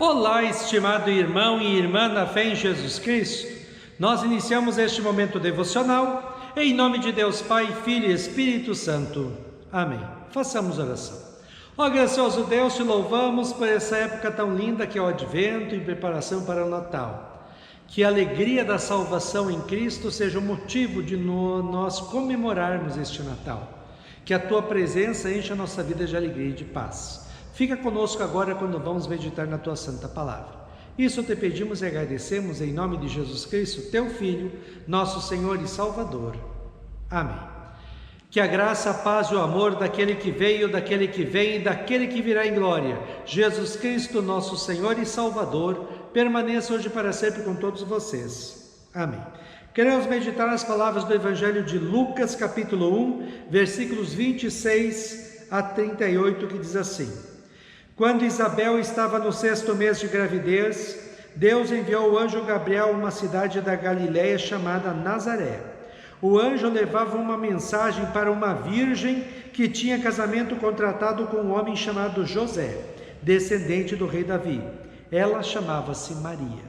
Olá, estimado irmão e irmã na fé em Jesus Cristo. Nós iniciamos este momento devocional em nome de Deus Pai, Filho e Espírito Santo. Amém. Façamos oração. Ó gracioso Deus, te louvamos por essa época tão linda que é o Advento em preparação para o Natal. Que a alegria da salvação em Cristo seja o motivo de nós comemorarmos este Natal. Que a tua presença encha a nossa vida de alegria e de paz. Fica conosco agora quando vamos meditar na tua santa palavra. Isso te pedimos e agradecemos em nome de Jesus Cristo, teu Filho, nosso Senhor e Salvador. Amém. Que a graça, a paz e o amor daquele que veio, daquele que vem e daquele que virá em glória, Jesus Cristo, nosso Senhor e Salvador, permaneça hoje para sempre com todos vocês. Amém. Queremos meditar nas palavras do Evangelho de Lucas, capítulo 1, versículos 26 a 38, que diz assim: Quando Isabel estava no 6º mês de gravidez, Deus enviou o anjo Gabriel a uma cidade da Galiléia chamada Nazaré. O anjo levava uma mensagem para uma virgem que tinha casamento contratado com um homem chamado José, descendente do rei Davi. Ela chamava-se Maria.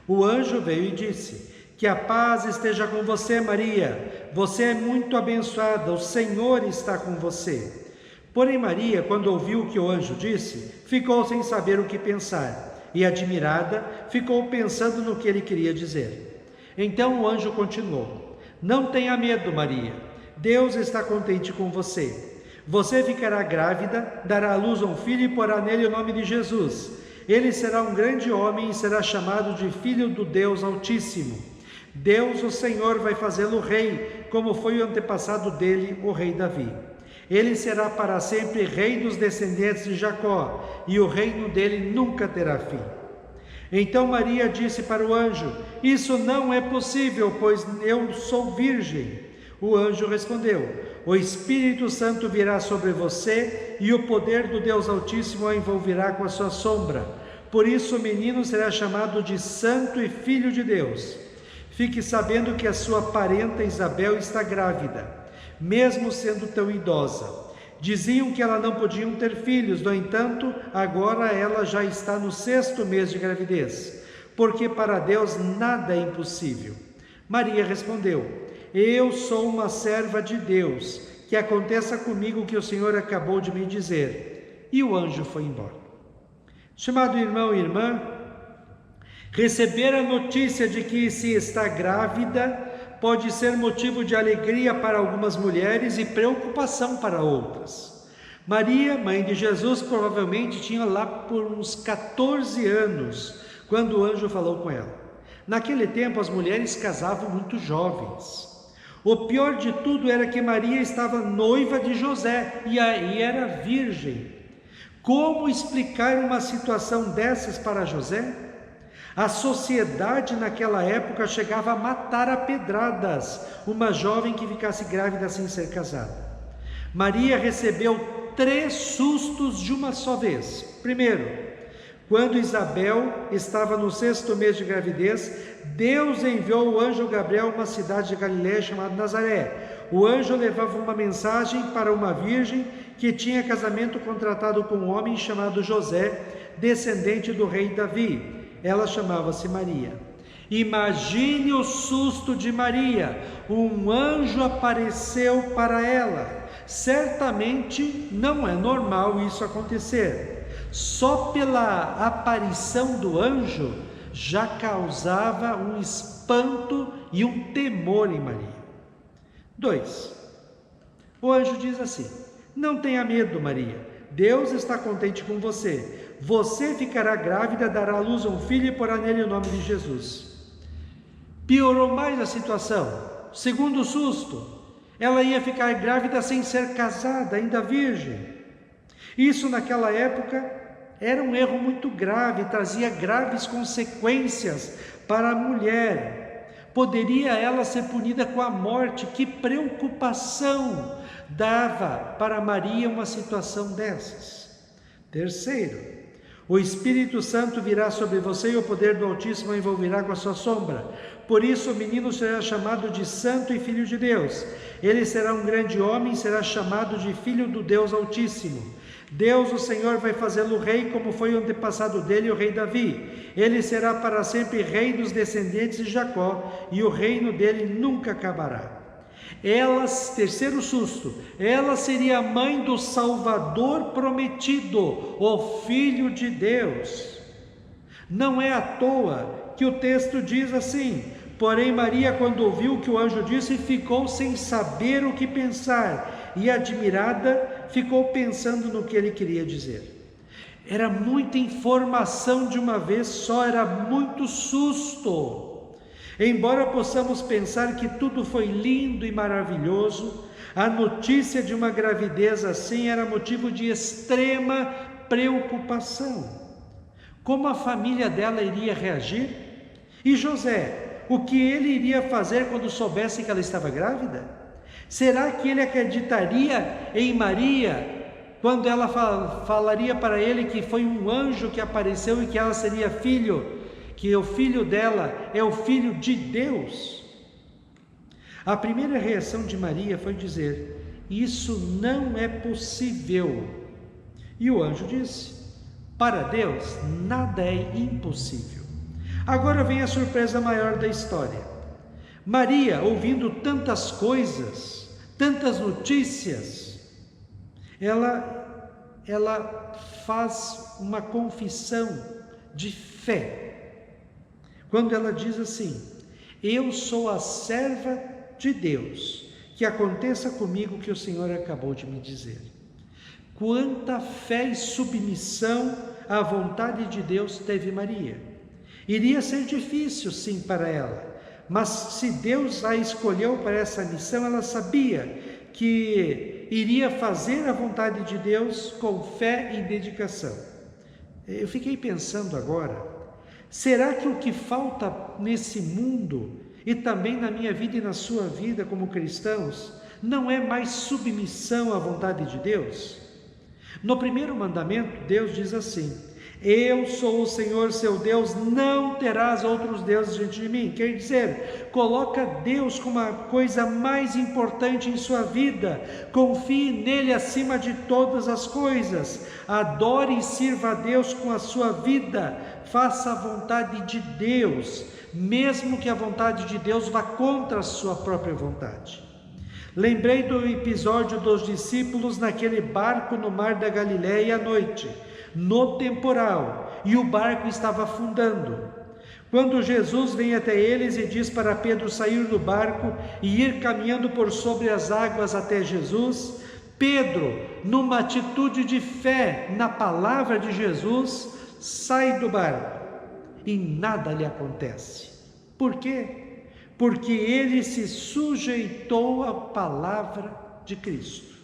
O anjo veio e disse: Que a paz esteja com você, Maria. Você é muito abençoada, o Senhor está com você. Porém Maria, quando ouviu o que o anjo disse, ficou sem saber o que pensar, e admirada, ficou pensando no que ele queria dizer. Então o anjo continuou: Não tenha medo, Maria, Deus está contente com você. Você ficará grávida, dará à luz a um filho e porá nele o nome de Jesus. Ele será um grande homem e será chamado de Filho do Deus Altíssimo. Deus, o Senhor, vai fazê-lo rei, como foi o antepassado dele, o rei Davi. Ele será para sempre rei dos descendentes de Jacó, e o reino dele nunca terá fim. Então Maria disse para o anjo: Isso não é possível, pois eu sou virgem. O anjo respondeu: O Espírito Santo virá sobre você, e o poder do Deus Altíssimo a envolverá com a sua sombra. Por isso o menino será chamado de Santo e Filho de Deus. Fique sabendo que a sua parenta Isabel está grávida, mesmo sendo tão idosa. Diziam que ela não podia ter filhos, no entanto, agora ela já está no 6º mês de gravidez, porque para Deus nada é impossível. Maria respondeu: Eu sou uma serva de Deus, que aconteça comigo o que o Senhor acabou de me dizer. E o anjo foi embora. Estimado irmão e irmã, receber a notícia de que se está grávida pode ser motivo de alegria para algumas mulheres e preocupação para outras. Maria, mãe de Jesus, provavelmente tinha lá por uns 14 anos, quando o anjo falou com ela. Naquele tempo as mulheres casavam muito jovens. O pior de tudo era que Maria estava noiva de José e era virgem. Como explicar uma situação dessas para José? A sociedade naquela época chegava a matar a pedradas uma jovem que ficasse grávida sem ser casada. Maria recebeu 3 sustos de uma só vez. Primeiro, quando Isabel estava no 6º mês de gravidez, Deus enviou o anjo Gabriel a uma cidade de Galiléia chamada Nazaré. O anjo levava uma mensagem para uma virgem que tinha casamento contratado com um homem chamado José, descendente do rei Davi. Ela chamava-se Maria. Imagine o susto de Maria. Um anjo apareceu para ela. Certamente não é normal isso acontecer. Só pela aparição do anjo já causava um espanto e um temor em Maria. 2. O anjo diz assim: Não tenha medo, Maria. Deus está contente com você. Você ficará grávida, dará à luz a um filho e porá nele o nome de Jesus. Piorou mais a situação. Segundo susto, ela ia ficar grávida sem ser casada, ainda virgem. Isso naquela época era um erro muito grave, trazia graves consequências para a mulher. Poderia ela ser punida com a morte. Que preocupação dava para Maria uma situação dessas. Terceiro, O Espírito Santo virá sobre você e o poder do Altíssimo a envolverá com a sua sombra. Por isso o menino será chamado de Santo e Filho de Deus. Ele será um grande homem, será chamado de Filho do Deus Altíssimo. Deus, o Senhor, vai fazê-lo rei, como foi o antepassado dele, o rei Davi. Ele será para sempre rei dos descendentes de Jacó, e o reino dele nunca acabará. Ela, terceiro susto, ela seria a mãe do Salvador prometido, o Filho de Deus. Não é à toa que o texto diz assim: porém Maria, quando ouviu o que o anjo disse, ficou sem saber o que pensar, e admirada, ficou pensando no que ele queria dizer. Era muita informação de uma vez só, era muito susto. Embora possamos pensar que tudo foi lindo e maravilhoso, a notícia de uma gravidez assim era motivo de extrema preocupação. Como a família dela iria reagir? E José, o que ele iria fazer quando soubesse que ela estava grávida? Será que ele acreditaria em Maria quando ela falaria para ele que foi um anjo que apareceu e que ela seria filho, que o filho dela é o Filho de Deus? A primeira reação de Maria foi dizer: isso não é possível. E o anjo disse: para Deus nada é impossível. Agora vem a surpresa maior da história. Maria, ouvindo tantas coisas, tantas notícias, ela faz uma confissão de fé. Quando ela diz assim: eu sou a serva de Deus, que aconteça comigo o que o Senhor acabou de me dizer. Quanta fé e submissão à vontade de Deus teve Maria. Iria ser difícil, sim, para ela, mas se Deus a escolheu para essa missão, ela sabia que iria fazer a vontade de Deus com fé e dedicação. Eu fiquei pensando agora, será que o que falta nesse mundo, e também na minha vida e na sua vida como cristãos, não é mais submissão à vontade de Deus? No primeiro mandamento, Deus diz assim: eu sou o Senhor seu Deus, não terás outros deuses diante de mim. Quer dizer, coloca Deus como a coisa mais importante em sua vida, confie nele acima de todas as coisas, adore e sirva a Deus com a sua vida, faça a vontade de Deus, mesmo que a vontade de Deus vá contra a sua própria vontade. Lembrei do episódio dos discípulos naquele barco no mar da Galileia à noite, no temporal, e o barco estava afundando. Quando Jesus vem até eles e diz para Pedro sair do barco e ir caminhando por sobre as águas até Jesus, Pedro, numa atitude de fé na palavra de Jesus, sai do barco e nada lhe acontece. Por quê? Porque ele se sujeitou à palavra de Cristo.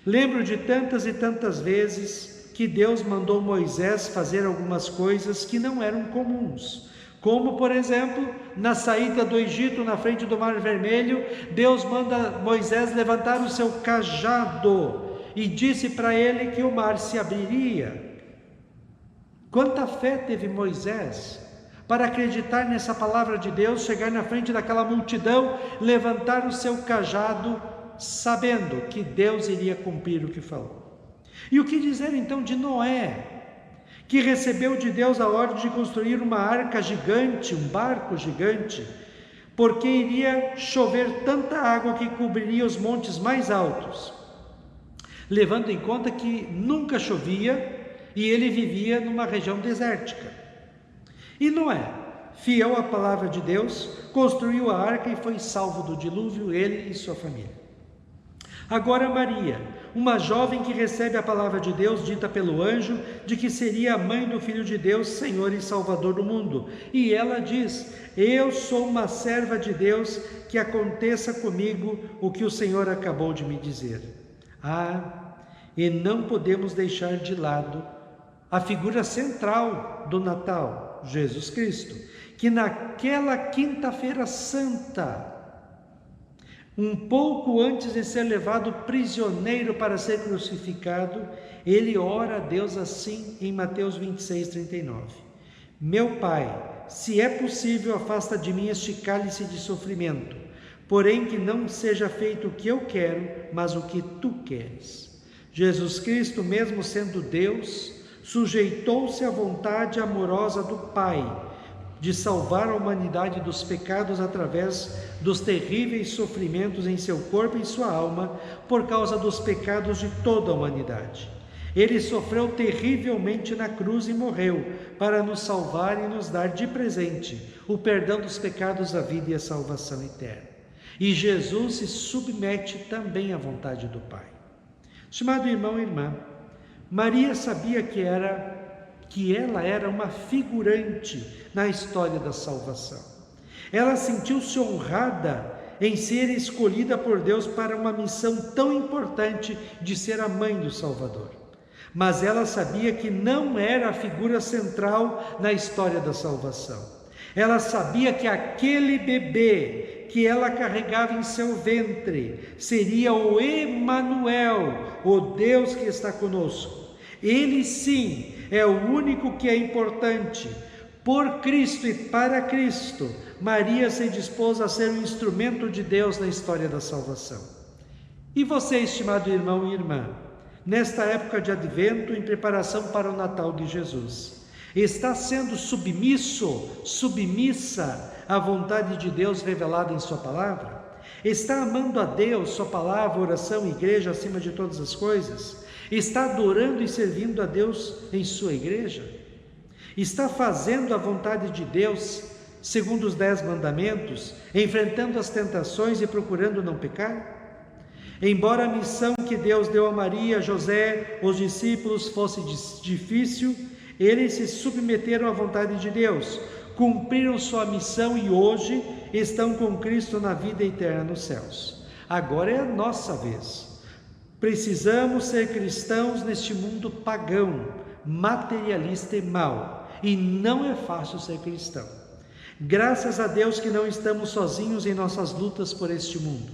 Lembro de tantas e tantas vezes que Deus mandou Moisés fazer algumas coisas que não eram comuns, como por exemplo, na saída do Egito, na frente do Mar Vermelho, Deus manda Moisés levantar o seu cajado e disse para ele que o mar se abriria. Quanta fé teve Moisés para acreditar nessa palavra de Deus, chegar na frente daquela multidão, levantar o seu cajado, sabendo que Deus iria cumprir o que falou. E o que dizer então de Noé, que recebeu de Deus a ordem de construir uma arca gigante, um barco gigante, porque iria chover tanta água que cobriria os montes mais altos, levando em conta que nunca chovia e ele vivia numa região desértica. E Noé, fiel à palavra de Deus, construiu a arca e foi salvo do dilúvio, ele e sua família. Agora Maria, uma jovem que recebe a palavra de Deus dita pelo anjo, de que seria a mãe do Filho de Deus, Senhor e Salvador do mundo. E ela diz: eu sou uma serva de Deus, que aconteça comigo o que o Senhor acabou de me dizer. E não podemos deixar de lado a figura central do Natal, Jesus Cristo, que naquela quinta-feira santa, Um pouco antes de ser levado prisioneiro para ser crucificado, ele ora a Deus assim em Mateus 26:39. Meu Pai, se é possível, afasta de mim este cálice de sofrimento, porém que não seja feito o que eu quero, mas o que tu queres. Jesus Cristo, mesmo sendo Deus, sujeitou-se à vontade amorosa do Pai, de salvar a humanidade dos pecados através dos terríveis sofrimentos em seu corpo e em sua alma, por causa dos pecados de toda a humanidade. Ele sofreu terrivelmente na cruz e morreu, para nos salvar e nos dar de presente o perdão dos pecados, a vida e a salvação eterna. E Jesus se submete também à vontade do Pai. Estimado irmão e irmã, Maria sabia que ela era uma figurante na história da salvação. Ela sentiu-se honrada em ser escolhida por Deus para uma missão tão importante de ser a mãe do Salvador. Mas ela sabia que não era a figura central na história da salvação. Ela sabia que aquele bebê que ela carregava em seu ventre seria o Emanuel, o Deus que está conosco. Ele sim é o único que é importante. Por Cristo e para Cristo, Maria se dispôs a ser um instrumento de Deus na história da salvação. E você, estimado irmão e irmã, nesta época de Advento, em preparação para o Natal de Jesus, está sendo submissa à vontade de Deus revelada em sua palavra? Está amando a Deus, sua palavra, oração, igreja acima de todas as coisas? Está adorando e servindo a Deus em sua igreja? Está fazendo a vontade de Deus, segundo os 10 mandamentos, enfrentando as tentações e procurando não pecar? Embora a missão que Deus deu a Maria, José, os discípulos fosse difícil, eles se submeteram à vontade de Deus, cumpriram sua missão e hoje estão com Cristo na vida eterna nos céus. Agora é a nossa vez. Precisamos ser cristãos neste mundo pagão, materialista e mau, e não é fácil ser cristão. Graças a Deus que não estamos sozinhos em nossas lutas por este mundo.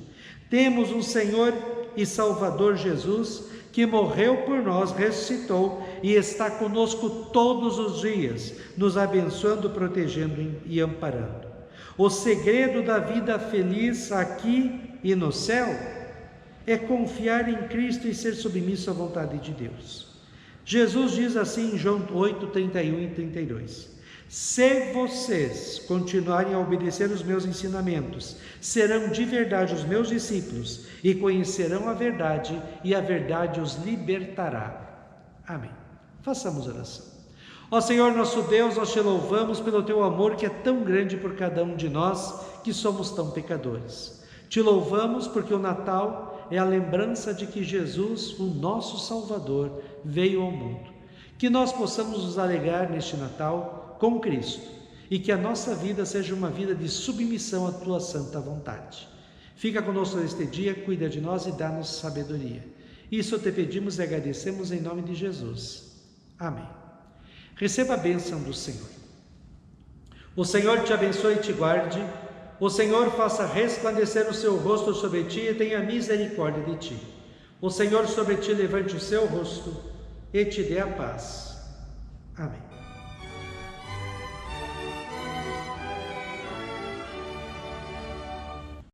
Temos um Senhor e Salvador Jesus, que morreu por nós, ressuscitou e está conosco todos os dias, nos abençoando, protegendo e amparando. O segredo da vida feliz aqui e no céu é confiar em Cristo e ser submisso à vontade de Deus. Jesus diz assim em João 8, 31 e 32: se vocês continuarem a obedecer os meus ensinamentos, serão de verdade os meus discípulos e conhecerão a verdade, e a verdade os libertará. Amém. Façamos oração. Ó Senhor nosso Deus, nós te louvamos pelo teu amor que é tão grande por cada um de nós que somos tão pecadores. Te louvamos porque o Natal é a lembrança de que Jesus, o nosso Salvador, veio ao mundo. Que nós possamos nos alegrar neste Natal com Cristo e que a nossa vida seja uma vida de submissão à tua santa vontade. Fica conosco neste dia, cuida de nós e dá-nos sabedoria. Isso te pedimos e agradecemos em nome de Jesus. Amém. Receba a bênção do Senhor. O Senhor te abençoe e te guarde. O Senhor faça resplandecer o seu rosto sobre ti e tenha misericórdia de ti. O Senhor sobre ti levante o seu rosto e te dê a paz. Amém.